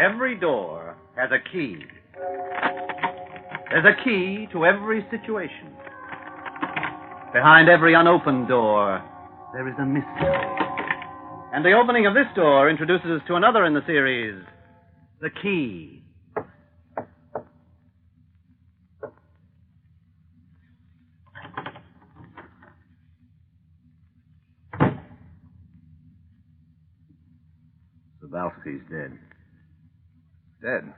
Every door has a key. There's a key to every situation. Behind every unopened door, there is a mystery. And the opening of this door introduces us to another in the series, the key. Zabalski's dead. Dead?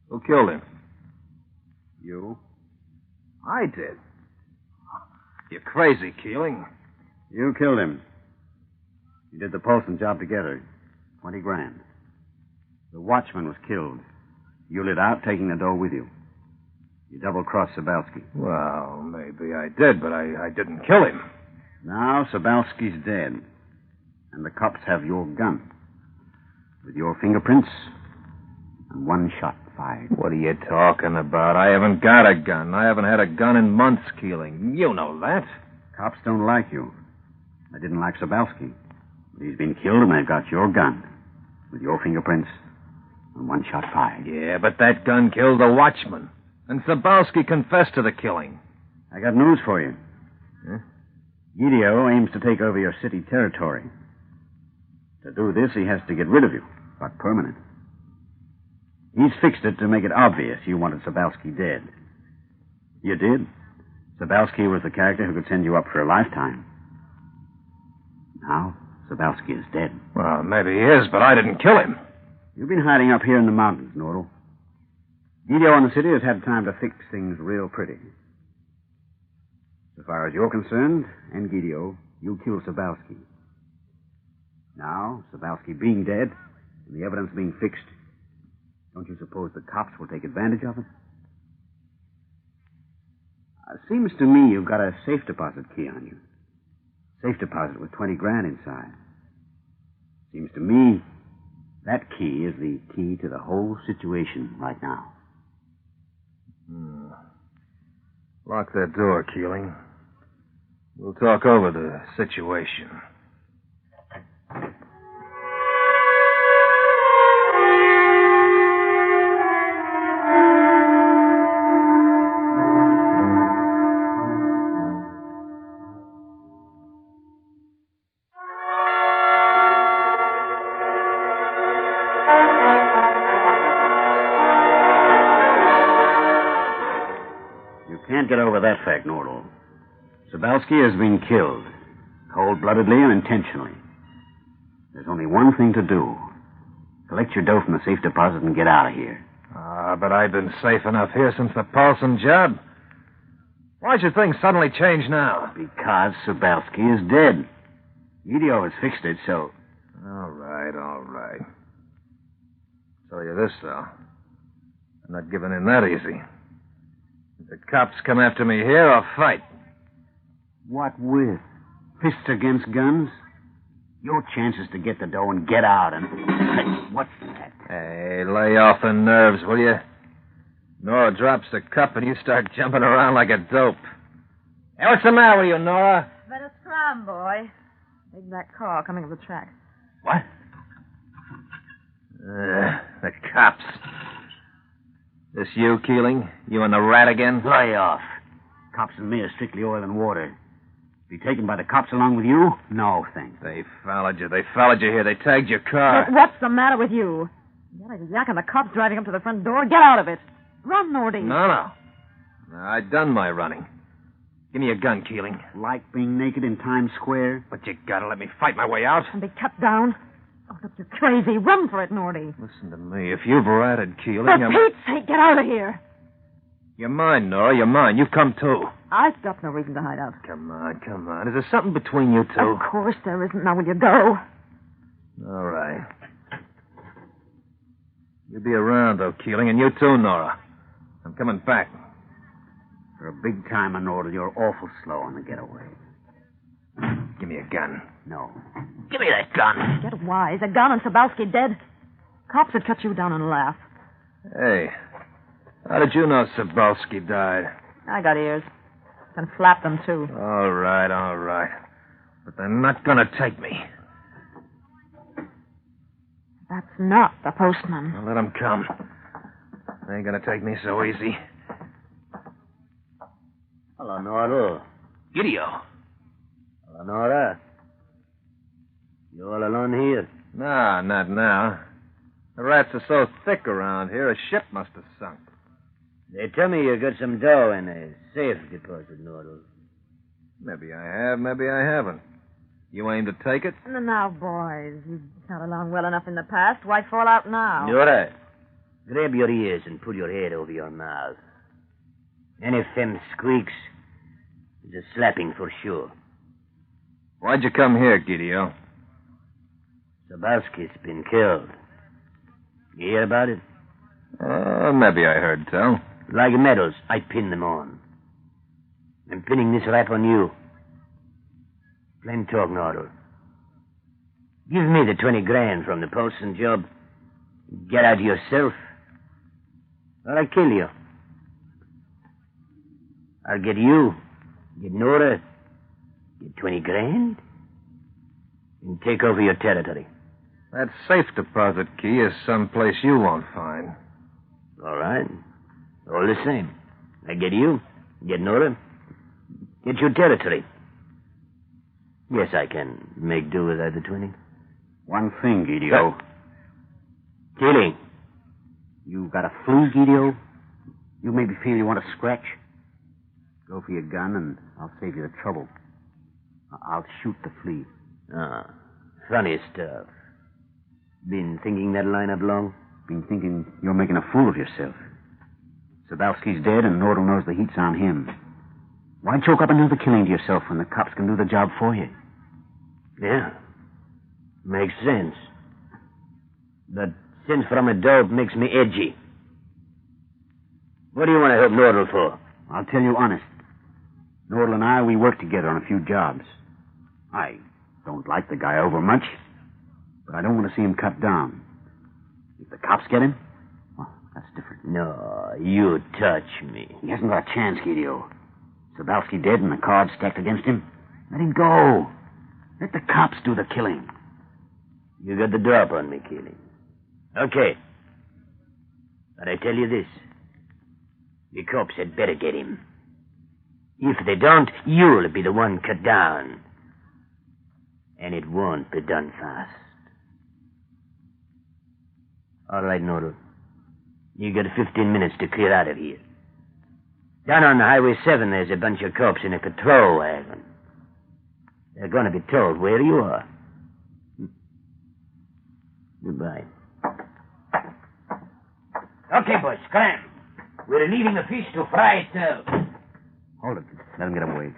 Who killed him? You? I did. You're crazy, Keeling. You killed him. You did the Polson job together. 20 grand. The watchman was killed. You lit out, taking the dough with you. You double-crossed Zabalski. Well, maybe I did, but I didn't kill him. Now Zabalski's dead. And the cops have your gun. With your fingerprints and one shot fired. What are you talking about? I haven't got a gun. I haven't had a gun in months, Keeling. You know that. Cops don't like you. They didn't like Zabalski. But he's been killed, and they've got your gun. With your fingerprints and one shot fired. Yeah, but that gun killed the watchman. And Zabalski confessed to the killing. I got news for you. Huh? Gidio aims to take over your city territory. To do this, he has to get rid of you, but permanent. He's fixed it to make it obvious you wanted Zabalski dead. You did. Zabalski was the character who could send you up for a lifetime. Now, Zabalski is dead. Well, maybe he is, but I didn't kill him. You've been hiding up here in the mountains, Nordal. Gidio in the city has had time to fix things real pretty. As far as you're concerned, and Gidio, you killed Zabalski. Now, Zabalski being dead, and the evidence being fixed, don't you suppose the cops will take advantage of it? Seems to me you've got a safe deposit key on you. Safe deposit with 20 grand inside. Seems to me that key is the key to the whole situation right now. Lock that door, Keeling. We'll talk over the situation. Can't get over that fact, Nordal. Zabalski has been killed, cold-bloodedly and intentionally. There's only one thing to do. Collect your dough from the safe deposit and get out of here. But I've been safe enough here since the Paulson job. Why should things suddenly change now? Because Zabalski is dead. Gidio has fixed it, so... All right. Tell you this, though. I'm not giving in that easy. If the cops come after me here, I'll fight. What with? Fists against guns? Your chance is to get the dough and get out and... What's that? Hey, lay off the nerves, will you? Nora drops the cup and you start jumping around like a dope. Hey, what's the matter with you, Nora? Better scram, boy. Big black car coming up the track. What? The cops. This you, Keeling? You and the rat again? Lay off. Cops and me are strictly oil and water. Be taken by the cops along with you? No, thanks. They followed you here. They tagged your car. But what's the matter with you? You got a yak and the cops driving up to the front door. Get out of it. Run, Nordy. No. I've done my running. Give me a gun, Keeling. Like being naked in Times Square? But you gotta let me fight my way out. And be cut down. Oh, look, you're crazy. Run for it, Nordy. Listen to me. If you've ratted, Keeling, For Pete's sake, get out of here. You're mine, Nora. You're mine. You come, too. I've got no reason to hide out. Come on. Is there something between you two? Of course there isn't. Now will you go? All right. You be around, though, Keeling, and you too, Nora. I'm coming back. For a big time in order, you're awful slow on the getaway. Give me a gun. No. Give me that gun. Get wise. A gun and Zabalski dead. Cops would cut you down and laugh. Hey, how did you know Zabalski died? I got ears. Can flap them, too. All right. But they're not gonna take me. That's not the postman. Well, let him come. They ain't gonna take me so easy. Hello, Nora. Gideon. Hello, Nora. You all alone here? No, not now. The rats are so thick around here, a ship must have sunk. They tell me you got some dough in a safe deposit, Nora. Maybe I have, maybe I haven't. You aim to take it? Now, boys, you got along well enough in the past. Why fall out now? Nora, grab your ears and pull your head over your mouth. Any femme squeaks is a slapping for sure. Why'd you come here, Gideon? Zabalski's been killed. You hear about it? Maybe I heard tell. Like medals, I pin them on. I'm pinning this rap on you. Plain talk, Nordal. Give me the 20 grand from the Polson job. Get out yourself. Or I kill you. I'll get you, get Nora, get 20 grand, and take over your territory. That safe deposit key is someplace you won't find. All right. All the same. I get you, get Nora, get your territory. Yes, I can make do without the 20. One thing, Gideon. Killing. You got a flea, Gideon? You maybe feel you want to scratch? Go for your gun, and I'll save you the trouble. I'll shoot the flea. Ah, funny stuff. Been thinking that line up long? Been thinking you're making a fool of yourself. Zabalski's dead, and Nordal knows the heat's on him. Why choke up and do the killing to yourself when the cops can do the job for you? Yeah. Makes sense. But sense from a dope makes me edgy. What do you want to help Nordal for? I'll tell you honest. Nordal and I, we work together on a few jobs. I don't like the guy over much, but I don't want to see him cut down. If the cops get him, well, that's different. No, you touch me. He hasn't got a chance, Gideon. Zabalski dead and the cards stacked against him. Let him go. Let the cops do the killing. You got the drop on me, Keeling. Okay. But I tell you this. The cops had better get him. If they don't, you'll be the one cut down. And it won't be done fast. All right, Nordal. You got 15 minutes to clear out of here. Down on the Highway 7, there's a bunch of cops in a patrol wagon. They're going to be told where you are. Goodbye. Okay, boys, scram. We're leaving the fish to fry itself. Hold it. Let him get away.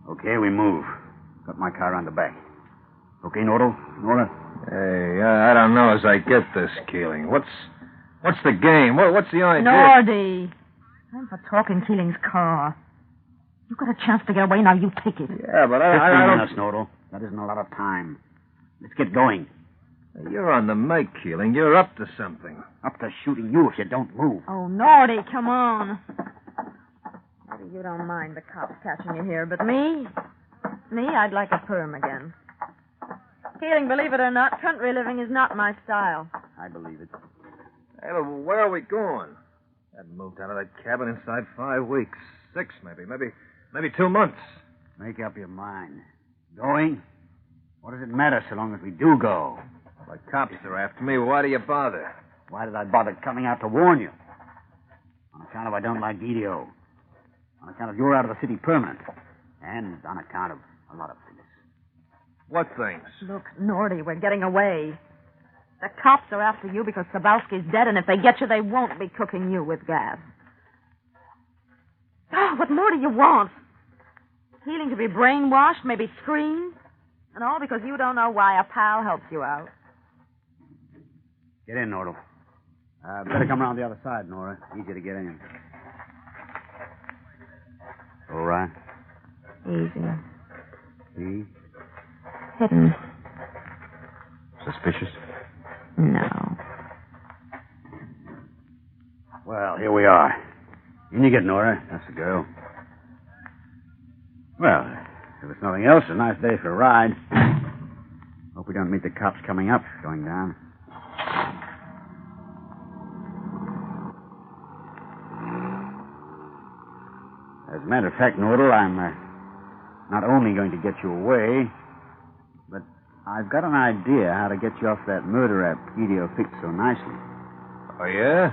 Okay, we move. Got my car on the back. Okay, Nordal? Nora? Hey, I don't know as I get this, Keeling. What's the game? What's the idea? Nordy. Time for talking Keeling's car. You got a chance to get away, now you take it. Yeah, but I 15 don't... minutes, Nordal. That isn't a lot of time. Let's get going. You're on the make, Keeling. You're up to something. Up to shooting you if you don't move. Oh, Nordy, come on. Maybe you don't mind the cops catching you here, but me, I'd like a perm again. Keeling, believe it or not, country living is not my style. I believe it. Hey, but where are we going? Hadn't moved out of that cabin inside 5 weeks. 6, maybe 2 months. Make up your mind. Going? What does it matter so long as we do go? The cops are after me. Why do you bother? Why did I bother coming out to warn you? On account of I don't like Gideon. On account of you're out of the city permanent. And on account of a lot of things. What things? Look, Nordy, we're getting away. The cops are after you because Zabalski's dead, and if they get you, they won't be cooking you with gas. Oh, what more do you want? Keeling to be brainwashed, maybe screamed, and all because you don't know why a pal helps you out. Get in, Nordal. Better come around the other side, Nora. Easier to get in. All right. Easy. See? Hidden. Suspicious? No. Well, here we are. In you get, Nora. That's the girl. Well, if there's nothing else, a nice day for a ride. Hope we don't meet the cops coming up, going down. As a matter of fact, Nordal, I'm not only going to get you away, but I've got an idea how to get you off that murder rap Guido fixed so nicely. Oh, yeah?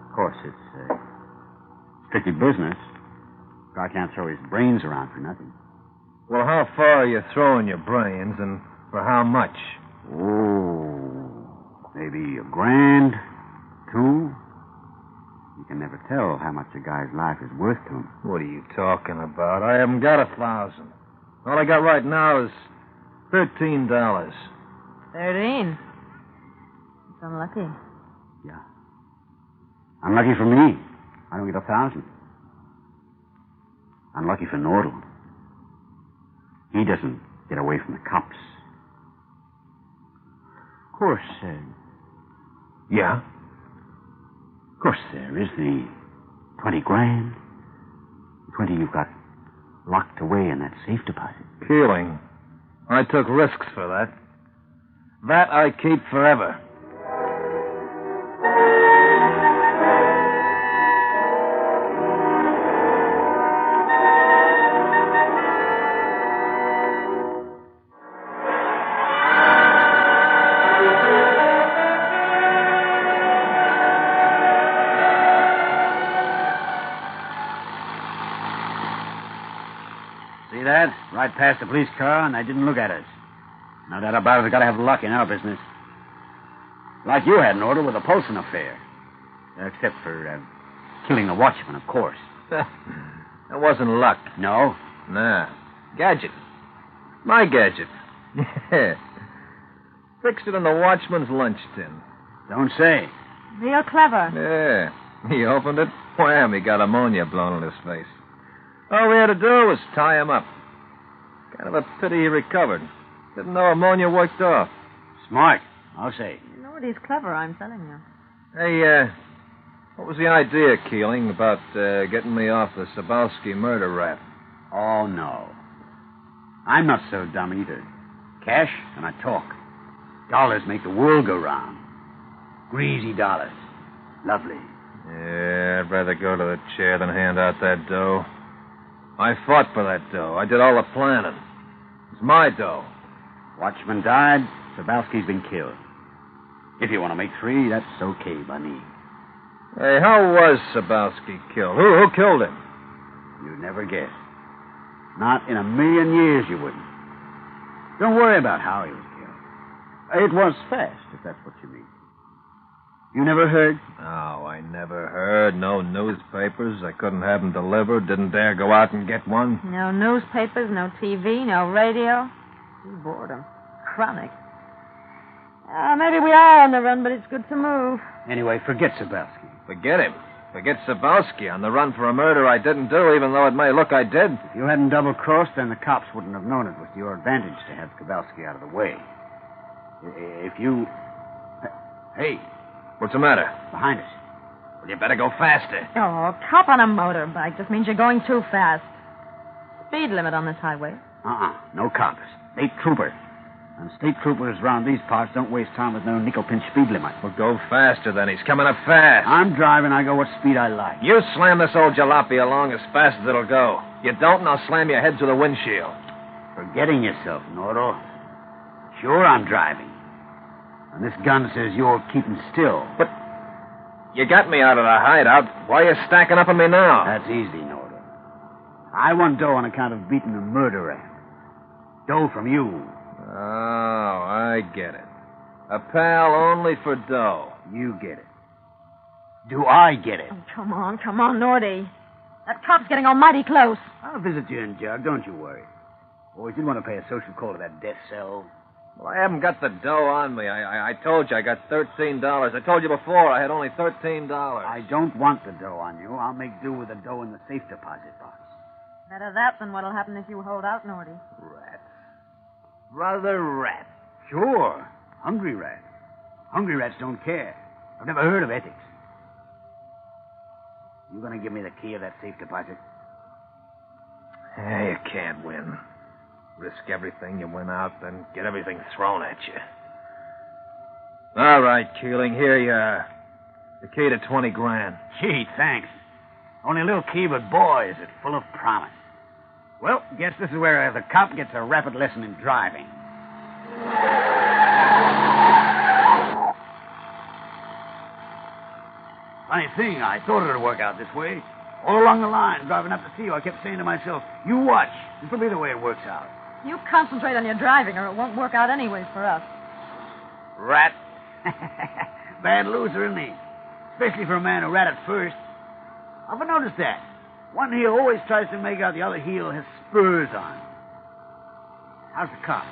Of course, it's strictly business. I can't throw his brains around for nothing. Well, how far are you throwing your brains, and for how much? Oh, maybe $1,000, $2,000. You can never tell how much a guy's life is worth to him. What are you talking about? I haven't got 1,000. All I got right now is $13. 13. It's unlucky. Yeah. Unlucky for me. I don't get 1,000. Unlucky for Nordal. He doesn't get away from the cops. Of course, Yeah? Of course, there is the 20 grand. 20 you've got locked away in that safe deposit. Keeling. I took risks for that. That I keep forever. See that? Right past the police car, and they didn't look at us. No doubt about it, we've got to have luck in our business. Like you had an order with a Polson affair. Except for killing the watchman, of course. That wasn't luck. No? Nah. Gadget. My gadget. Yeah. Fixed it in the watchman's lunch tin. Don't say. Real clever. Yeah. He opened it. Wham, he got ammonia blown in his face. All we had to do was tie him up. Kind of a pity he recovered. Didn't know ammonia worked off. Smart, I'll say. You know what? He's clever, I'm telling you. Hey, what was the idea, Keeling, about getting me off the Sabowski murder rap? Oh, no. I'm not so dumb either. Cash, and I talk. Dollars make the world go round. Greasy dollars. Lovely. Yeah, I'd rather go to the chair than hand out that dough. I fought for that dough. I did all the planning. It's my dough. Watchman died. Sabowski's been killed. If you want to make 3, that's okay by me. Hey, how was Sabowski killed? Who killed him? You'd never guess. Not in a million years you wouldn't. Don't worry about how he was killed. It was fast, if that's what you mean. You never heard? Oh, I never heard. No newspapers. I couldn't have them delivered. Didn't dare go out and get one. No newspapers, no TV, no radio. Boredom. Chronic. Maybe we are on the run, but it's good to move. Anyway, forget Sabowski. Forget him. Forget Sabowski on the run for a murder I didn't do, even though it may look I did. If you hadn't double-crossed, then the cops wouldn't have known it was to your advantage to have Sabowski out of the way. If you... Hey... What's the matter? Behind us. Well, you better go faster. Oh, a cop on a motorbike just means you're going too fast. Speed limit on this highway. No cops. State trooper. And state troopers around these parts don't waste time with no nickel-pinch speed limit. Well, go faster then. He's coming up fast. I'm driving. I go what speed I like. You slam this old jalopy along as fast as it'll go. You don't, and I'll slam your head through the windshield. Forgetting yourself, Nordal. Sure, I'm driving. And this gun says you're keeping still. But you got me out of the hideout. Why are you stacking up on me now? That's easy, Nordal. I want dough on account of beating the murderer. Dough from you. Oh, I get it. A pal only for dough. You get it. Do I get it? Oh, come on, Nordy. That cop's getting almighty close. I'll visit you in Jug, don't you worry. Boys, didn't want to pay a social call to that death cell. Well, I haven't got the dough on me. I told you I got $13. I told you before I had only $13. I don't want the dough on you. I'll make do with the dough in the safe deposit box. Better that than what'll happen if you hold out, Nordy. Rats. Brother rat. Sure. Hungry rats. Hungry rats don't care. I've never heard of ethics. You gonna give me the key of that safe deposit? Yeah, you can't win. Risk everything you win out, then get everything thrown at you. All right, Keeling, here you are. The key to 20 grand. Gee, thanks. Only a little key, but boy, is it full of promise. Well, guess this is where the cop gets a rapid lesson in driving. Funny thing, I thought it would work out this way. All along the line, driving up to see you, I kept saying to myself, you watch. This will be the way it works out. You concentrate on your driving, or it won't work out anyways for us. Rat. Bad loser, isn't he? Especially for a man who rat at first. I've noticed that. One heel always tries to make out the other heel has spurs on. How's the cop?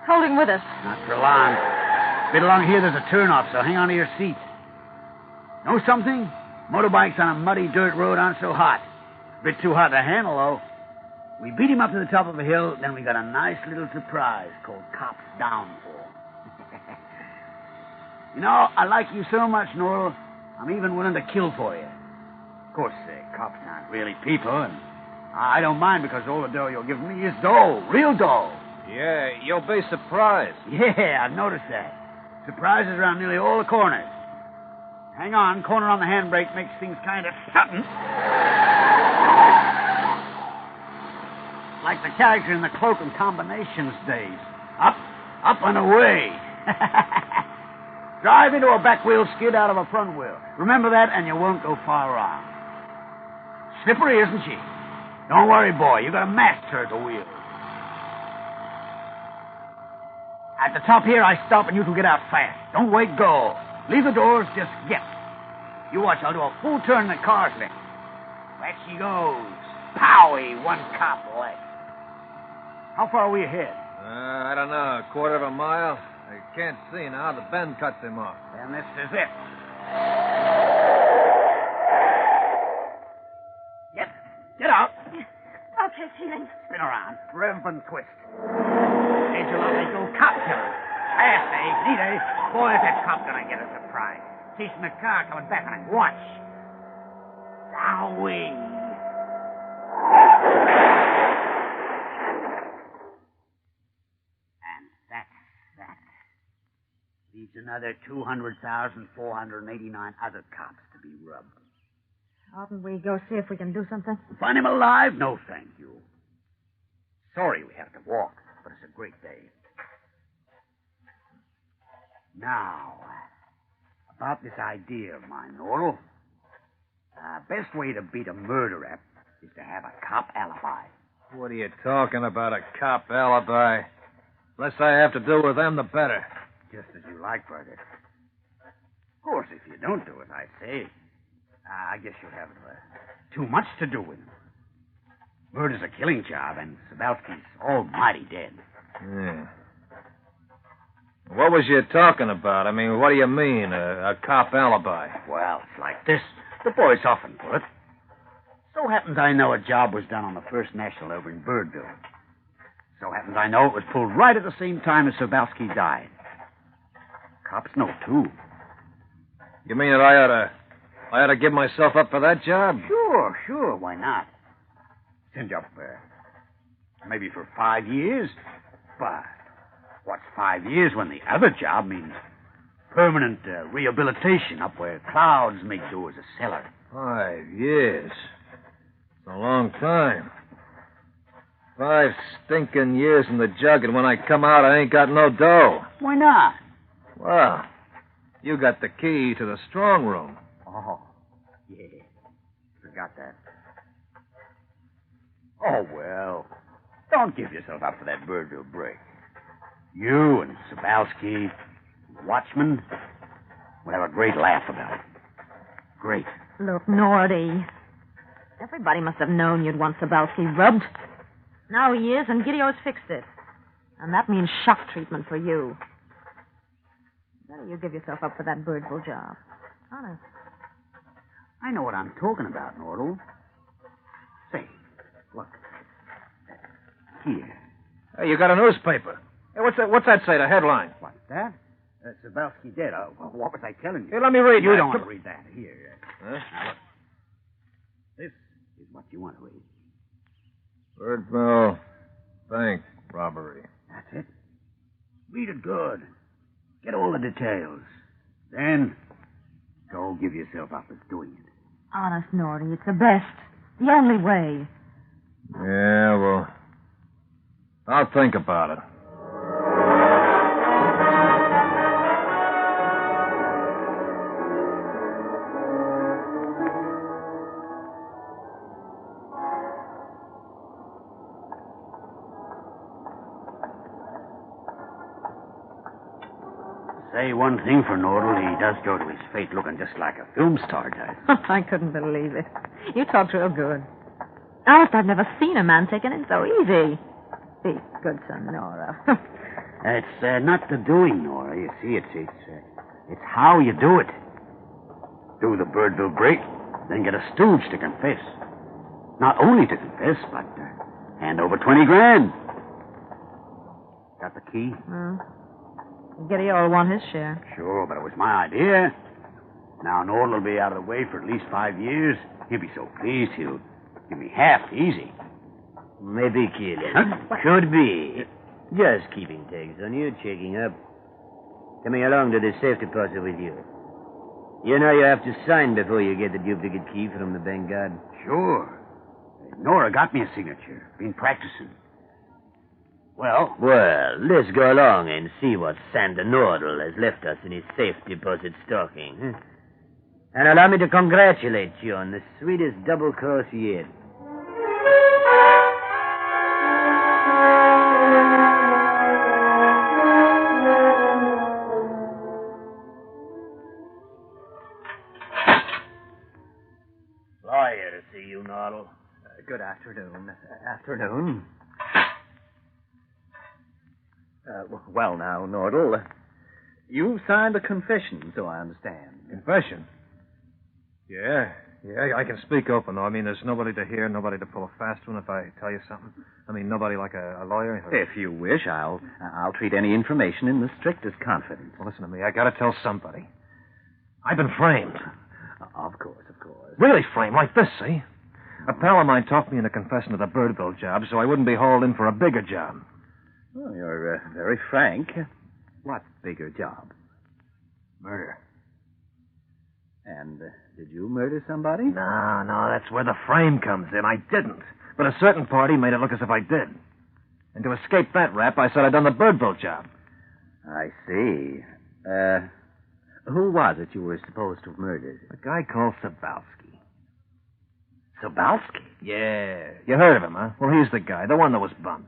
Holding with us. Not for long. A bit along here, there's a turnoff, so hang on to your seat. Know something? Motorbikes on a muddy dirt road aren't so hot. A bit too hot to handle, though. We beat him up to the top of a hill, then we got a nice little surprise called Cop's Downfall. You know, I like you so much, Norrell, I'm even willing to kill for you. Of course, cops aren't really people, and I don't mind because all the dough you'll give me is dough, real dough. Yeah, you'll be surprised. Yeah, I've noticed that. Surprises around nearly all the corners. Hang on, corner on the handbrake makes things kind of sudden. Like the character in the Cloak and Combinations days. Up, up and away. Drive into a back wheel skid out of a front wheel. Remember that, and you won't go far wrong. Slippery, isn't she? Don't worry, boy. You got a master at the wheel. At the top here, I stop, and you can get out fast. Don't wait, go. Leave the doors, just get. You watch, I'll do a full turn in the car's left. Back she goes. Powie, one cop left. How far are we ahead? I don't know, a quarter of a mile. I can't see now. The bend cuts him off. Then this is it. Get out. Okay, Keeling. Spin around. Rev and twist. Ain't you lovely little cop killer? Fast, Neat, Boy, is that cop gonna get a surprise. Chasing the car coming back on it. Watch. Downwind. And that's that. Leaves another 200,489 other cops to be rubbed. Oughtn't we go see if we can do something? Find him alive? No, thank you. Sorry we have to walk, but it's a great day. Now, about this idea of mine, Norrell. Best way to beat a murder rap is to have a cop alibi. What are you talking about, a cop alibi? Less I have to do with them, the better. Just as you like, brother. Of course, if you don't do as I say, I guess you'll have too much to do with him. Murder's a killing job, and Sabalski's almighty dead. Yeah. What was you talking about? I mean, what do you mean, a cop alibi? Well, it's like this. The boys often put it. So happens I know a job was done on the First National over in Birdville. So happens I know it was pulled right at the same time as Sabalski died. Cops know, too. You mean that I ought to give myself up for that job? Sure. Why not? Send you up maybe for 5 years. But what's 5 years when the other job means permanent rehabilitation up where clouds make do as a cellar? 5 years. It's a long time. 5 stinking years in the jug, and when I come out, I ain't got no dough. Why not? Well, you got the key to the strong room. Oh, yeah. Forgot that. Oh, well. Don't give yourself up for that Birdville break. You and Sabalski, Watchman, we'll have a great laugh about it. Great. Look, Nordy. Everybody must have known you'd want Sabalski rubbed. Now he is, and Gideo's fixed it. And that means shock treatment for you. Better you give yourself up for that Birdville job. Honest. I know what I'm talking about, Norrell. Say, look. Here. Hey, you got a newspaper. Hey, what's that say, the headline? What's that? Sabalski dead. What was I telling you? Hey, let me read You that. don't want to read that. Here. Huh? Now, look. This is what you want to read. Birdmill Bank robbery. That's it. Read it good. Get all the details. Then, go give yourself up as doing it. Honest, Norty, it's the best. The only way. Yeah, well, I'll think about it. Say one thing for Nordal, he does go to his fate looking just like a film star does. I couldn't believe it. You talked real good. Honest, I've never seen a man taken in so easy. Be good son, Nora. It's not the doing, Nora. You see, it's how you do it. Do the Birdville break, then get a stooge to confess. Not only to confess, but hand over 20 grand. Got the key? Giddy will want his share. Sure, but it was my idea. Now Nordal will be out of the way for at least 5 years. He'll be so pleased he'll give me half easy. Maybe killing. Huh? Could be. Just keeping tags on you, checking up. Coming along to the safe deposit with you. You know you have to sign before you get the duplicate key from the bank guard. Sure. Nora got me a signature. Been practicing. Well, let's go along and see what Sander Nordal has left us in his safe deposit stocking. Huh? And allow me to congratulate you on the sweetest double cross yet. Lawyer to see you, Nordal. Good afternoon. Well, now, Nordal, you signed a confession, so I understand. Confession? Yeah, I can speak open, though. I mean, there's nobody to hear, nobody to pull a fast one if I tell you something. I mean, nobody like a lawyer. If you wish, I'll treat any information in the strictest confidence. Well, listen to me. I gotta tell somebody. I've been framed. Of course. Really framed, like this, see? A pal of mine talked me into confessing to the Birdville job so I wouldn't be hauled in for a bigger job. Well, you're very frank. What bigger job? Murder. And did you murder somebody? No, that's where the frame comes in. I didn't. But a certain party made it look as if I did. And to escape that rap, I said I'd done the Birdville job. I see. Who was it you were supposed to have murdered? A guy called Sobalski. Sobalski? Yeah. You heard of him, huh? Well, he's the guy, the one that was bumped.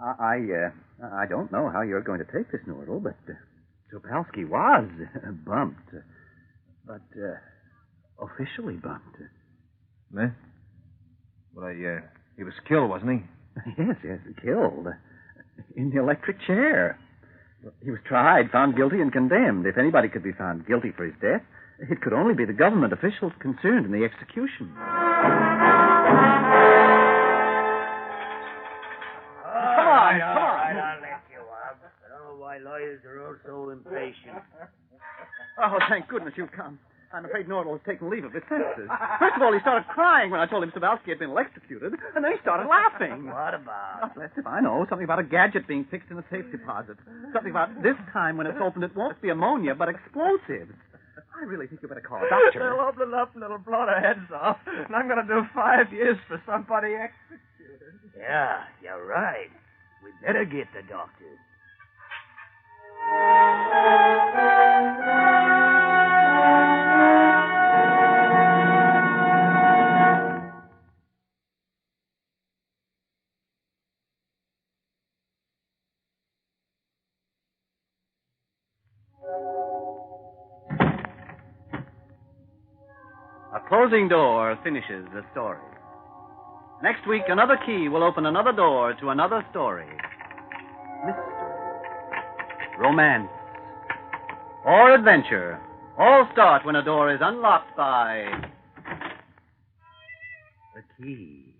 I don't know how you're going to take this, Nordal, but Sobalski was bumped. But officially bumped. Eh? Well, he was killed, wasn't he? Yes, killed. In the electric chair. He was tried, found guilty, and condemned. If anybody could be found guilty for his death, it could only be the government officials concerned in the execution. All right, I'll let you up. I don't know why lawyers are all so impatient. Oh, thank goodness you've come. I'm afraid Nordal has taken leave of his senses. First of all, he started crying when I told him Sobalski had been electrocuted, and then he started laughing. What about? Bless if I know. Something about a gadget being fixed in a safe deposit. Something about this time when it's opened, it won't be ammonia, but explosives. I really think you better call a doctor. They'll open it up and it'll blow their heads off. And I'm going to do 5 years for somebody executed. Yeah, you're right. We better get the doctor. A closing door finishes the story. Next week, another key will open another door to another story. Mystery, romance, or adventure all start when a door is unlocked by the key.